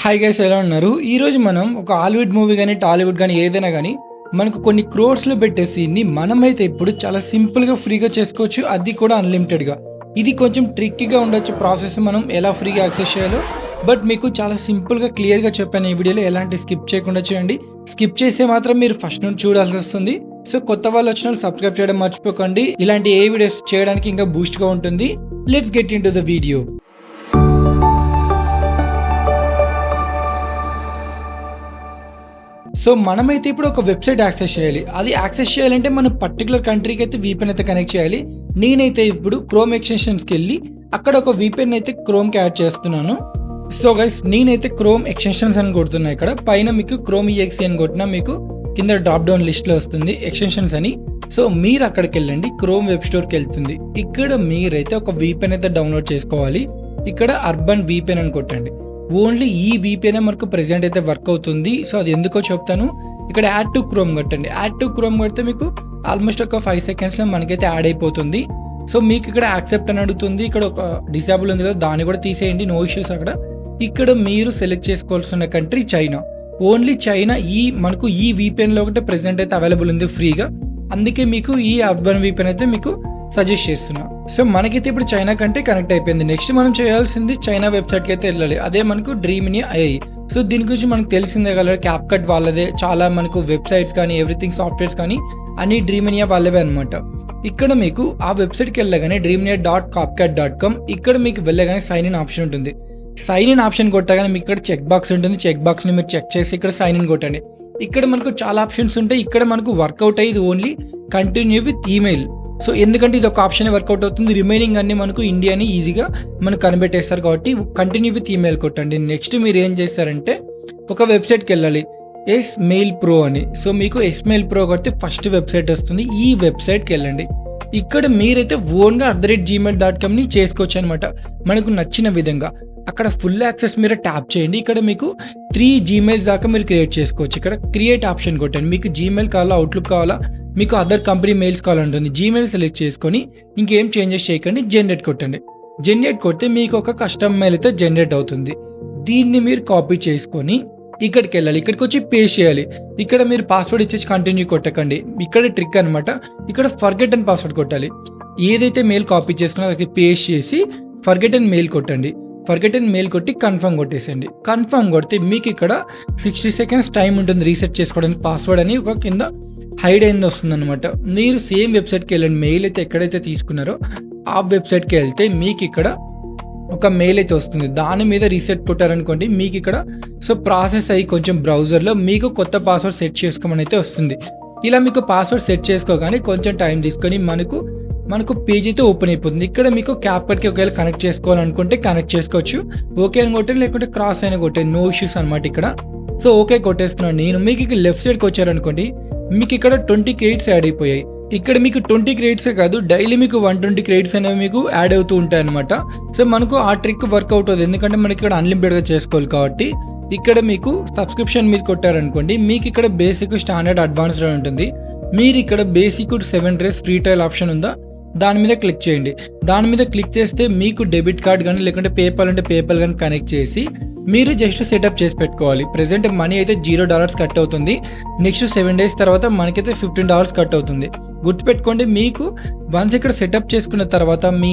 Hi guys, ఎలా ఉన్నారు? ఈరోజు మనం ఒక హాలీవుడ్ మూవీ కానీ టాలీవుడ్ కానీ ఏదైనా కానీ మనకు కొన్ని క్రోర్స్లో పెట్టే సీన్ని మనమైతే ఇప్పుడు చాలా సింపుల్గా ఫ్రీగా చేసుకోవచ్చు, అది కూడా అన్లిమిటెడ్గా. ఇది కొంచెం ట్రిక్కీగా ఉండొచ్చు ప్రాసెస్, మనం ఎలా ఫ్రీగా యాక్సెస్ చేయాలో. బట్ మీకు చాలా సింపుల్గా క్లియర్గా చెప్పాను ఈ వీడియోలో, ఎలాంటి స్కిప్ చేయకుండా చేయండి. స్కిప్ చేస్తే మాత్రం మీరు ఫస్ట్ నుంచి చూడాల్సి వస్తుంది. సో కొత్త వాళ్ళు వచ్చిన సబ్స్క్రైబ్ చేయడం మర్చిపోకండి. ఇలాంటి ఏ వీడియోస్ చేయడానికి ఇంకా బూస్ట్గా ఉంటుంది. Let's get in to the video. So మనమైతే ఇప్పుడు ఒక వెబ్సైట్ యాక్సెస్ చేయాలి. అది యాక్సెస్ చేయాలంటే మనం పర్టికులర్ కంట్రీకి అయితే VPN అయితే కనెక్ట్ చేయాలి. నేనైతే ఇప్పుడు క్రోమ్ ఎక్స్టెన్షన్స్కి వెళ్ళి అక్కడ ఒక VPN అయితే క్రోమ్కి యాడ్ చేస్తున్నాను. సో గైస్, నేనైతే క్రోమ్ ఎక్స్టెన్షన్స్ అని కొడుతున్నా. ఇక్కడ పైన మీకు క్రోమ్ EXE అని కొట్టినా మీకు కింద డ్రాప్ డౌన్ లిస్ట్లో వస్తుంది ఎక్స్టెన్షన్స్ అని. సో మీరు అక్కడికి వెళ్ళండి, క్రోమ్ వెబ్ స్టోర్కి వెళ్తుంది. ఇక్కడ మీరైతే ఒక VPN అయితే డౌన్లోడ్ చేసుకోవాలి. ఇక్కడ అర్బన్ VPN అని కొట్టండి. ఓన్లీ ఈ VPN మనకు ప్రెజెంట్ అయితే వర్క్ అవుతుంది. సో అది ఎందుకో చెప్తాను. ఇక్కడ యాడ్ టు క్రోమ్ కొట్టండి. యాడ్ టు క్రోమ్ కొడితే మీకు ఆల్మోస్ట్ ఒక 5 సెకండ్స్లో మనకైతే యాడ్ అయిపోతుంది. సో మీకు ఇక్కడ యాక్సెప్ట్ అని అడుగుతుంది. ఇక్కడ ఒక డిసేబుల్ ఉంది కదా, దాన్ని కూడా తీసేయండి, నో ఇష్యూస్ అక్కడ. ఇక్కడ మీరు సెలెక్ట్ చేసుకోవాల్సిన కంట్రీ చైనా. ఓన్లీ చైనా మనకు ఈ VPNలో ఒకటే ప్రెజెంట్ అయితే అవైలబుల్ ఉంది ఫ్రీగా. అందుకే మీకు ఈ అర్బన్ VPN అయితే మీకు సజెస్ట్ చేస్తున్నా. సో మనకైతే ఇప్పుడు చైనా కంటే కనెక్ట్ అయిపోయింది. నెక్స్ట్ మనం చేయాల్సింది చైనా వెబ్సైట్కి అయితే వెళ్ళాలి. అదే మనకు డ్రీమిని AI. సో దీని గురించి మనకు తెలిసిందే కదా, క్యాప్కట్ వాళ్ళదే. చాలా మనకు వెబ్సైట్స్ కానీ ఎవ్రీథింగ్ సాఫ్ట్వేర్స్ కానీ అన్ని డ్రీమినియా వాళ్ళవే అనమాట. ఇక్కడ మీకు ఆ వెబ్సైట్కి వెళ్ళగానే dreamnia.capcut.com, ఇక్కడ మీకు వెళ్ళగానే సైన్ ఇన్ ఆప్షన్ ఉంటుంది. సైన్ ఇన్ ఆప్షన్ కొట్టగానే మీకు ఇక్కడ చెక్ బాక్స్ ఉంటుంది. చెక్ బాక్స్ని మీరు చెక్ చేసి ఇక్కడ సైన్ ఇన్ కొట్టండి. ఇక్కడ మనకు చాలా ఆప్షన్స్ ఉంటాయి. ఇక్కడ మనకు వర్కౌట్ అయ్యేది only continue with email. So ఎందుకంటే ఇది ఒక ఆప్షన్ వర్కౌట్ అవుతుంది. రిమైనింగ్ అన్ని మనకు ఇండియాని ఈజీగా మనకు కనిపెట్టేస్తారు కాబట్టి కంటిన్యూ విత్ ఈమెయిల్ కొట్టండి. నెక్స్ట్ మీరు ఏం చేస్తారంటే ఒక వెబ్సైట్కి వెళ్ళాలి, ఎస్మెయిల్ ప్రో అని. సో మీకు ఎస్మెయిల్ ప్రో కొడితే ఫస్ట్ వెబ్సైట్ వస్తుంది. ఈ వెబ్సైట్కి వెళ్ళండి. ఇక్కడ మీరైతే ఓన్గా @gmail.comని చేసుకోవచ్చు అనమాట, మనకు నచ్చిన విధంగా. అక్కడ ఫుల్ యాక్సెస్ మీరు ట్యాప్ చేయండి. ఇక్కడ మీకు 3 Gmails దాకా మీరు క్రియేట్ చేసుకోవచ్చు. ఇక్కడ క్రియేట్ ఆప్షన్ కొట్టండి. మీకు Gmail కావాలా, అవుట్లుక్ కావాలా, మీకు అదర్ కంపెనీ మెయిల్స్ కావాలంటుంది. Gmail సెలెక్ట్ చేసుకొని ఇంకేం చేంజెస్ చేయకండి, జనరేట్ కొట్టండి. జనరేట్ కొడితే మీకు ఒక కస్టమ్ మెయిల్ అయితే జనరేట్ అవుతుంది. దీన్ని మీరు కాపీ చేసుకొని ఇక్కడికి వెళ్ళాలి. ఇక్కడికి వచ్చి పేస్ట్ చేయాలి. ఇక్కడ మీరు పాస్వర్డ్ ఇచ్చేసి కంటిన్యూ కొట్టకండి. ఇక్కడ ట్రిక్ అనమాట. ఇక్కడ ఫర్గెట్ అండ్ పాస్వర్డ్ కొట్టాలి. ఏదైతే మెయిల్ కాపీ చేసుకున్నా అది పేస్ట్ చేసి ఫర్గెట్ అండ్ మెయిల్ కొట్టండి. ఫర్గెట్ అండ్ మెయిల్ కొట్టి కన్ఫర్మ్ కొట్టేసేయండి. కన్ఫర్మ్ కొడితే మీకు ఇక్కడ 60 సెకండ్స్ టైం ఉంటుంది రీసెట్ చేసుకోవడానికి. పాస్వర్డ్ అని ఒక కింద హైడ్ అయింది వస్తుంది అనమాట. మీరు సేమ్ వెబ్సైట్కి వెళ్ళండి. మెయిల్ అయితే ఎక్కడైతే తీసుకున్నారో ఆ వెబ్సైట్కి వెళ్తే మీకు ఇక్కడ ఒక మెయిల్ అయితే వస్తుంది. దాని మీద రీసెట్ కొట్టారనుకోండి, మీకు ఇక్కడ సో ప్రాసెస్ అయ్యి కొంచెం బ్రౌజర్లో మీకు కొత్త పాస్వర్డ్ సెట్ చేసుకోమని అయితే వస్తుంది. ఇలా మీకు పాస్వర్డ్ సెట్ చేసుకోగానే కొంచెం టైం తీసుకొని మనకు పేజ్ అయితే ఓపెన్ అయిపోతుంది. ఇక్కడ మీకు క్యాప్కట్కి ఒకవేళ కనెక్ట్ చేసుకోవాలనుకుంటే కనెక్ట్ చేసుకోవచ్చు. ఓకే అని కొట్టండి, లేకుంటే క్రాస్ అయినా కొట్టండి, నో ఇష్యూస్ అనమాట ఇక్కడ. సో ఓకే కొట్టేస్తున్నాను నేను. మీకు ఇక్కడ లెఫ్ట్ సైడ్కి వచ్చారనుకోండి, మీకు ఇక్కడ 20 క్రెడిట్స్ యాడ్ అయిపోయాయి. ఇక్కడ మీకు 20 క్రెడిట్సే కాదు, డైలీ మీకు 120 క్రెడిట్స్ అనేవి మీకు యాడ్ అవుతూ ఉంటాయి అనమాట. సో మనకు ఆ ట్రిక్ వర్కౌట్ అవుతుంది, ఎందుకంటే మనకి ఇక్కడ అన్లిమిటెడ్గా చేసుకోవాలి కాబట్టి. ఇక్కడ మీకు సబ్స్క్రిప్షన్ మీద కొట్టారనుకోండి, మీకు ఇక్కడ బేసిక్, స్టాండర్డ్, అడ్వాన్స్డ్ ఉంటుంది. మీరు ఇక్కడ basic 7 days free trial option ఉందా, దాని మీద క్లిక్ చేయండి. దాని మీద క్లిక్ చేస్తే మీకు డెబిట్ కార్డ్ కానీ లేకుంటే పేపాల్ అంటే పేపాల్ కానీ కనెక్ట్ చేసి మీరు జస్ట్ సెటప్ చేసి పెట్టుకోవాలి. ప్రెజెంట్ మనీ అయితే $0 కట్ అవుతుంది. నెక్స్ట్ 7 days తర్వాత మనకైతే $15 కట్ అవుతుంది. గుర్తుపెట్టుకోండి, మీకు వన్స్ ఇక్కడ సెటప్ చేసుకున్న తర్వాత మీ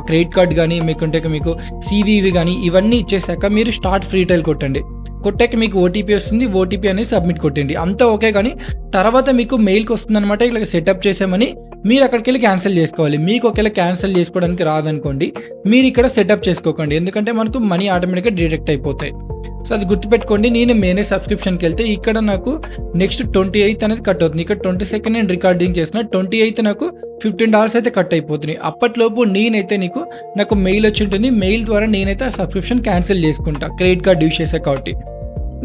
క్రెడిట్ కార్డ్ కానీ మీకుంటే మీకు CVV కానీ ఇవన్నీ ఇచ్చేసాక మీరు స్టార్ట్ ఫ్రీ ట్రయల్ కొట్టండి. కొట్టాక మీకు OTP వస్తుంది. OTP అనేది సబ్మిట్ కొట్టండి. అంతా ఓకే. కానీ తర్వాత మీకు మెయిల్కి వస్తుంది అనమాట, ఇలా సెటప్ చేసామని. మీరు అక్కడికి వెళ్ళి క్యాన్సిల్ చేసుకోవాలి. మీకు ఒకవేళ క్యాన్సిల్ చేసుకోవడానికి రాదనుకోండి, మీరు ఇక్కడ సెటప్ చేసుకోకండి, ఎందుకంటే మనకు మనీ ఆటోమేటిక్గా డిడక్ట్ అయిపోతాయి. సో అది గుర్తుపెట్టుకోండి. నేను మేనే సబ్స్క్రిప్షన్కి వెళ్తే ఇక్కడ నాకు నెక్స్ట్ 28th అనేది కట్ అవుతుంది. ఇక్కడ 22nd నేను రికార్డింగ్ చేసిన 28th నాకు $15 అయితే కట్ అయిపోతున్నాయి. అప్పట్లోపు నేనైతే నాకు మెయిల్ వచ్చి ఉంటుంది. మెయిల్ ద్వారా నేనైతే ఆ సబ్స్క్రిప్షన్ క్యాన్సిల్ చేసుకుంటా, క్రెడిట్ కార్డ్ యూస్ చేసా కాబట్టి.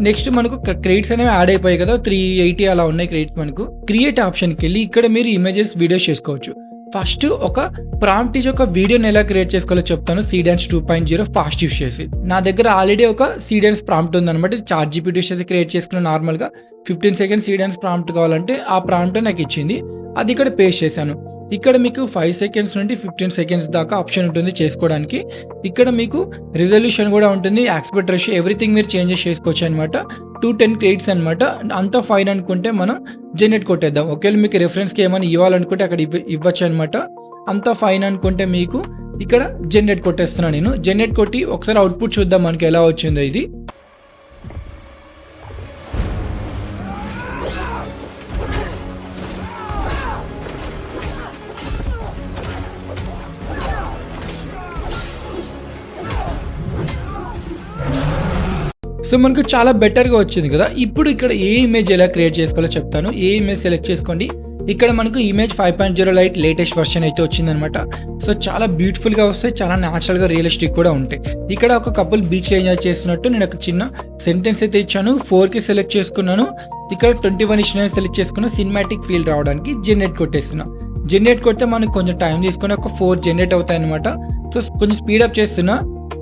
నెక్స్ట్ మనకు క్రెడిట్స్ అనేవి యాడ్ అయిపోయాయి కదా, 380 అలా ఉన్నాయి క్రెడిట్స్. మనకు క్రియేట్ ఆప్షన్కి వెళ్ళి ఇక్కడ మీరు ఇమేజెస్, వీడియోస్ చేసుకోవచ్చు. ఫస్ట్ ఒక ప్రాంప్ట్ ఇచ్చి ఒక వీడియోని ఎలా క్రియేట్ చేసుకోవాలో చెప్తాను. సీడెన్స్ 2.0 ఫాస్ట్ యూస్ చేసి. నా దగ్గర ఆల్రెడీ ఒక సీడెన్స్ ప్రాంప్ట్ ఉందన్నమాట. ఇది ChatGPT యూస్ చేసి క్రియేట్ చేసుకున్న. నార్మల్గా 15 seconds సీడెన్స్ ప్రాంప్ట్ కావాలంటే ఆ ప్రాంప్ట్ నాకు ఇచ్చింది, అది ఇక్కడ పేస్ట్ చేశాను. ఇక్కడ మీకు 5 సెకండ్స్ నుండి 15 సెకండ్స్ దాకా ఆప్షన్ ఉంటుంది చేసుకోవడానికి. ఇక్కడ మీకు రిజల్యూషన్ కూడా ఉంటుంది. యాస్పెక్ట్ రేషియో ఎవ్రీథింగ్ మీరు చేంజెస్ చేసుకోవచ్చు అనమాట. 210 అనమాట. అంతా ఫైన్ అనుకుంటే మనం జనరేట్ కొట్టేద్దాం. ఒకవేళ మీకు రిఫరెన్స్‌కి ఏమైనా ఇవ్వాలనుకుంటే అక్కడ ఇవ్వచ్చు అనమాట. అంతా ఫైన్ అనుకుంటే మీకు ఇక్కడ జనరేట్ కొట్టేస్తున్నా నేను. జనరేట్ కొట్టి ఒకసారి అవుట్‌పుట్ చూద్దాం మనకి ఎలా వచ్చిందో ఇది. సో మనకు చాలా బెటర్‌గా వచ్చింది కదా! ఇప్పుడు ఇక్కడ ఏ ఇమేజ్ ఎలా క్రియేట్ చేసుకోవాలో చెప్తాను. ఏ ఇమేజ్ సెలెక్ట్ చేసుకోండి. ఇక్కడ మనకు ఇమేజ్ 5.0 లైట్ లేటెస్ట్ వర్షన్ అయితే వచ్చిందనమాట. సో చాలా బ్యూటిఫుల్‌గా వస్తాయి. చాలా న్యాచురల్‌గా రియలిస్టిక్ కూడా ఉంటాయి. ఇక్కడ ఒక కపుల్ బీచ్ ఎంజాయ్ చేస్తున్నట్టు నేను ఒక చిన్న సెంటెన్స్ అయితే ఇచ్చాను. 4కి సెలెక్ట్ చేసుకున్నాను. ఇక్కడ 21:9 సెలెక్ట్ చేసుకున్న సినిమాటిక్ ఫీల్ రావడానికి జనరేట్ కొట్టేస్తున్నా. జనరేట్ కొడితే మనకు కొంచెం టైం తీసుకొని ఒక 4 జనరేట్ అవుతాయన్నమాట. సో కొంచెం స్పీడప్ చేస్తున్నా.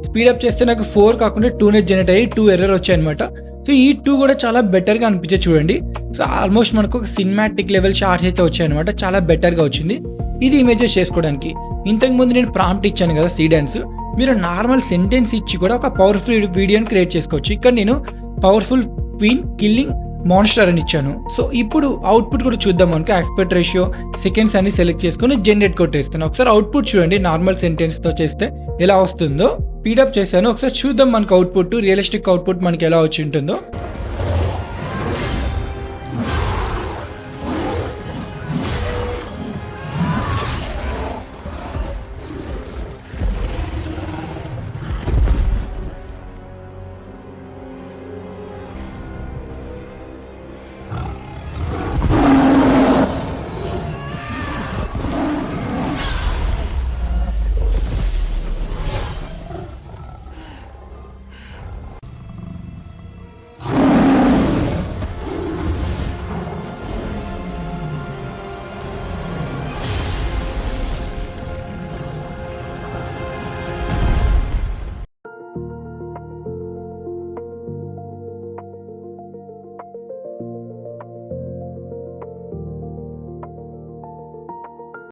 స్పీడప్ చేస్తే నాకు 4 కాకుండా 2నే జనరేట్ అయ్యి 2 ఎర్రర్ వచ్చాయన్నమాట. సో ఈ 2 కూడా చాలా బెటర్‌గా అనిపించే చూడండి. సో ఆల్మోస్ట్ మనకు ఒక సినిమాటిక్ లెవెల్ షార్ట్స్ అయితే వచ్చాయన్నమాట. చాలా బెటర్‌గా వచ్చింది. ఇది ఇమేజెస్ చేసుకోవడానికి. ఇంతకుముందు నేను ప్రాంప్ట్ ఇచ్చాను కదా సీడెన్స్. మీరు నార్మల్ సెంటెన్స్ ఇచ్చి కూడా ఒక పవర్ఫుల్ వీడియోని క్రియేట్ చేసుకోవచ్చు. ఇక్కడ నేను పవర్ఫుల్ క్వీన్ కిల్లింగ్ మాన్స్టర్ అని ఇచ్చాను. సో ఇప్పుడు అవుట్పుట్ కూడా చూద్దాం. మనకు యాస్పెక్ట్ రేషియో సెకండ్స్ అన్ని సెలెక్ట్ చేసుకొని జనరేట్ కొట్టేస్తాను. ఒకసారి అవుట్పుట్ చూడండి. నార్మల్ సెంటెన్స్తో చేస్తే ఎలా వస్తుందో. స్పీడప్ చేశాను. ఒకసారి చూద్దాం మనకు అవుట్పుట్ రియలిస్టిక్ అవుట్పుట్ మనకి ఎలా వచ్చి ఉంటుందో.